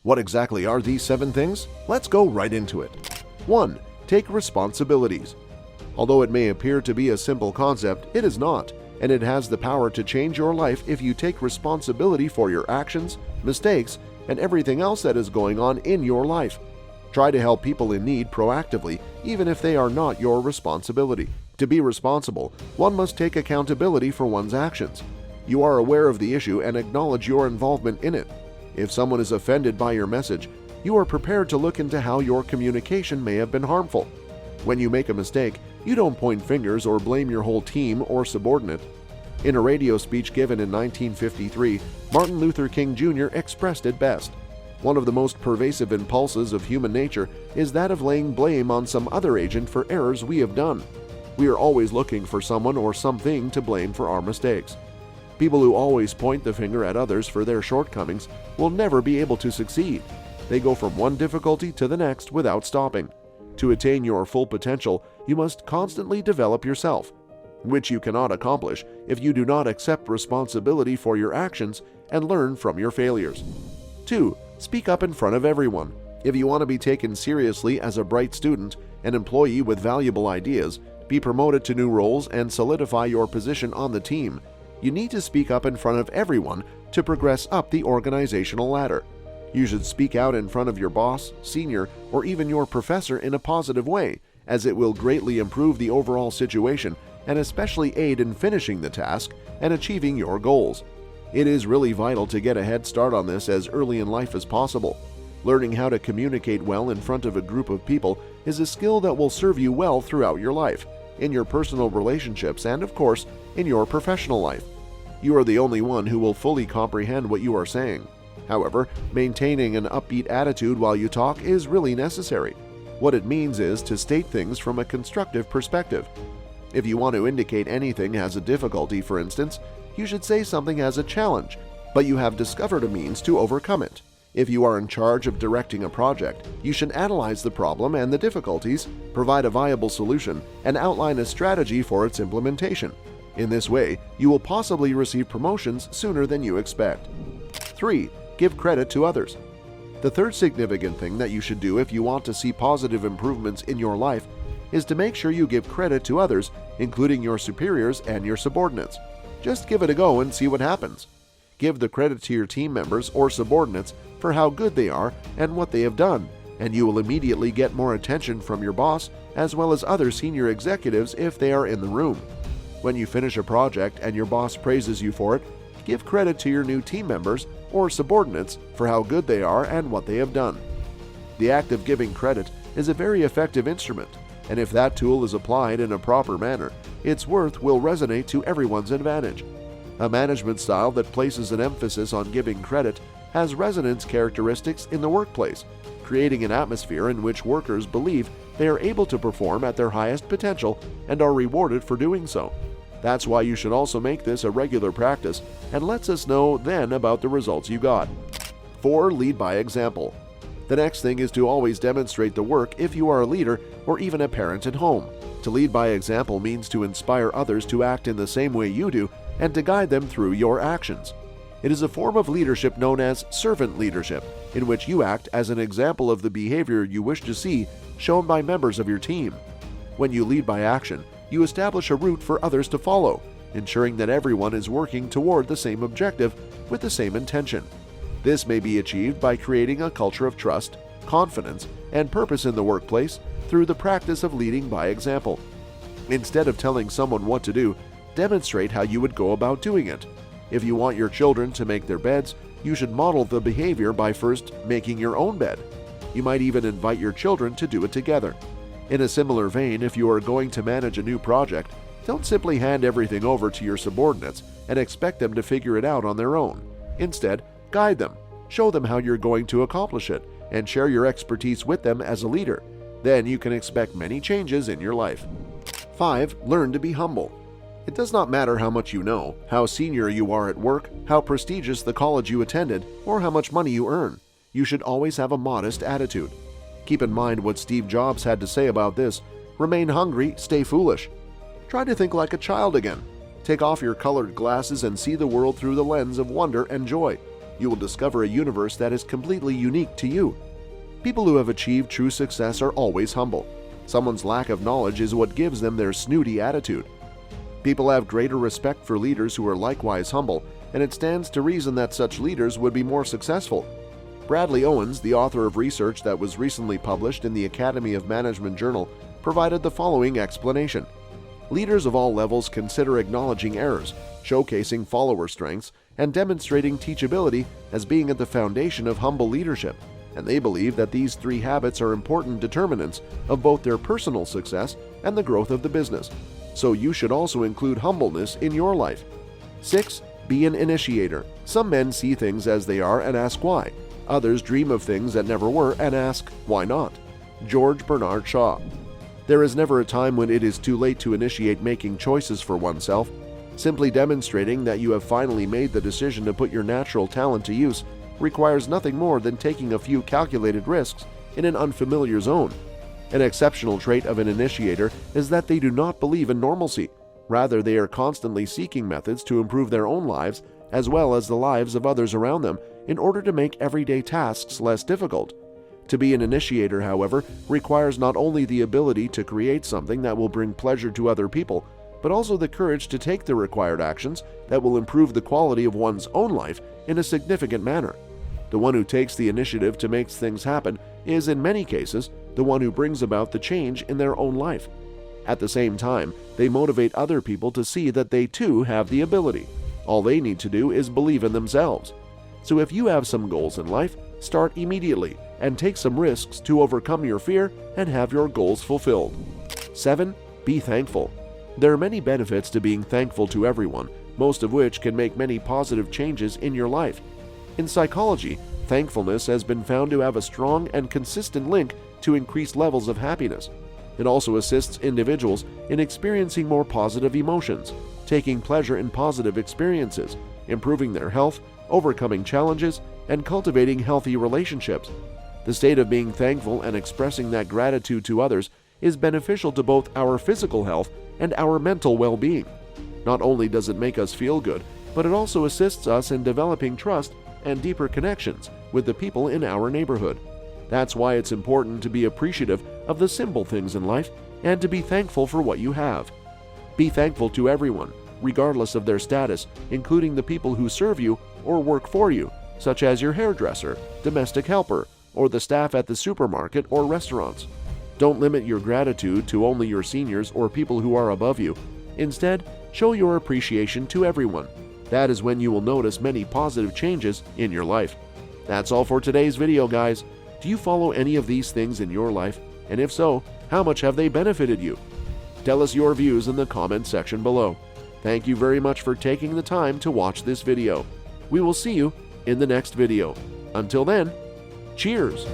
What exactly are these 7 things? Let's go right into it. 1. Take responsibilities. Although it may appear to be a simple concept, it is not, and it has the power to change your life if you take responsibility for your actions, mistakes, and everything else that is going on in your life. Try to help people in need proactively, even if they are not your responsibility. To be responsible, one must take accountability for one's actions. You are aware of the issue and acknowledge your involvement in it. If someone is offended by your message, you are prepared to look into how your communication may have been harmful. When you make a mistake, you don't point fingers or blame your whole team or subordinate. In a radio speech given in 1953, Martin Luther King Jr. expressed it best. One of the most pervasive impulses of human nature is that of laying blame on some other agent for errors we have done. We are always looking for someone or something to blame for our mistakes. People who always point the finger at others for their shortcomings will never be able to succeed. They go from one difficulty to the next without stopping. To attain your full potential, you must constantly develop yourself, which you cannot accomplish if you do not accept responsibility for your actions and learn from your failures. 2. Speak up in front of everyone. If you want to be taken seriously as a bright student, an employee with valuable ideas, be promoted to new roles, and solidify your position on the team, you need to speak up in front of everyone to progress up the organizational ladder. You should speak out in front of your boss, senior, or even your professor in a positive way, as it will greatly improve the overall situation and especially aid in finishing the task and achieving your goals. It is really vital to get a head start on this as early in life as possible. Learning how to communicate well in front of a group of people is a skill that will serve you well throughout your life, in your personal relationships, and of course, in your professional life. You are the only one who will fully comprehend what you are saying. However, maintaining an upbeat attitude while you talk is really necessary. What it means is to state things from a constructive perspective. If you want to indicate anything has a difficulty, for instance, you should say something has a challenge, but you have discovered a means to overcome it. If you are in charge of directing a project, you should analyze the problem and the difficulties, provide a viable solution, and outline a strategy for its implementation. In this way, you will possibly receive promotions sooner than you expect. 3. Give credit to others. The third significant thing that you should do if you want to see positive improvements in your life is to make sure you give credit to others, including your superiors and your subordinates. Just give it a go and see what happens. Give the credit to your team members or subordinates for how good they are and what they have done, and you will immediately get more attention from your boss as well as other senior executives if they are in the room. When you finish a project and your boss praises you for it, give credit to your new team members or subordinates for how good they are and what they have done. The act of giving credit is a very effective instrument, and if that tool is applied in a proper manner, its worth will resonate to everyone's advantage. A management style that places an emphasis on giving credit has resonance characteristics in the workplace, creating an atmosphere in which workers believe they are able to perform at their highest potential and are rewarded for doing so. That's why you should also make this a regular practice and lets us know then about the results you got. 4. Lead by example. The next thing is to always demonstrate the work if you are a leader or even a parent at home. To lead by example means to inspire others to act in the same way you do and to guide them through your actions. It is a form of leadership known as servant leadership, in which you act as an example of the behavior you wish to see shown by members of your team. When you lead by action, you establish a route for others to follow, ensuring that everyone is working toward the same objective with the same intention. This may be achieved by creating a culture of trust, confidence, and purpose in the workplace through the practice of leading by example. Instead of telling someone what to do, demonstrate how you would go about doing it. If you want your children to make their beds, you should model the behavior by first making your own bed. You might even invite your children to do it together. In a similar vein, if you are going to manage a new project, don't simply hand everything over to your subordinates and expect them to figure it out on their own. Instead, guide them, show them how you're going to accomplish it, and share your expertise with them as a leader. Then you can expect many changes in your life. 5. Learn to be humble. It does not matter how much you know, how senior you are at work, how prestigious the college you attended, or how much money you earn. You should always have a modest attitude. Keep in mind what Steve Jobs had to say about this: remain hungry, stay foolish. Try to think like a child again. Take off your colored glasses and see the world through the lens of wonder and joy. you will discover a universe that is completely unique to you. People who have achieved true success are always humble. Someone's lack of knowledge is what gives them their snooty attitude. People have greater respect for leaders who are likewise humble, and it stands to reason that such leaders would be more successful. Bradley Owens, the author of research that was recently published in the Academy of Management Journal, provided the following explanation. Leaders of all levels consider acknowledging errors, showcasing follower strengths, and demonstrating teachability as being at the foundation of humble leadership, and they believe that these three habits are important determinants of both their personal success and the growth of the business. So you should also include humbleness in your life. 6. Be an initiator. Some men see things as they are and ask why. Others dream of things that never were and ask, why not? George Bernard Shaw. There is never a time when it is too late to initiate making choices for oneself. Simply demonstrating that you have finally made the decision to put your natural talent to use requires nothing more than taking a few calculated risks in an unfamiliar zone. An exceptional trait of an initiator is that they do not believe in normalcy. Rather, they are constantly seeking methods to improve their own lives as well as the lives of others around them in order to make everyday tasks less difficult. To be an initiator, however, requires not only the ability to create something that will bring pleasure to other people, but also the courage to take the required actions that will improve the quality of one's own life in a significant manner. The one who takes the initiative to make things happen is, in many cases, the one who brings about the change in their own life. At the same time, they motivate other people to see that they too have the ability. All they need to do is believe in themselves. So if you have some goals in life, start immediately and take some risks to overcome your fear and have your goals fulfilled. 7. Be thankful. There are many benefits to being thankful to everyone, most of which can make many positive changes in your life. In psychology, thankfulness has been found to have a strong and consistent link to increased levels of happiness. It also assists individuals in experiencing more positive emotions, taking pleasure in positive experiences, improving their health, overcoming challenges, and cultivating healthy relationships. The state of being thankful and expressing that gratitude to others is beneficial to both our physical health and our mental well-being. Not only does it make us feel good, but it also assists us in developing trust and deeper connections with the people in our neighborhood. That's why it's important to be appreciative of the simple things in life and to be thankful for what you have. Be thankful to everyone, regardless of their status, including the people who serve you or work for you, such as your hairdresser, domestic helper, or the staff at the supermarket or restaurants. Don't limit your gratitude to only your seniors or people who are above you. Instead, show your appreciation to everyone. That is when you will notice many positive changes in your life. That's all for today's video, guys. Do you follow any of these things in your life? And if so, how much have they benefited you? Tell us your views in the comment section below. Thank you very much for taking the time to watch this video. We will see you in the next video. Until then, cheers!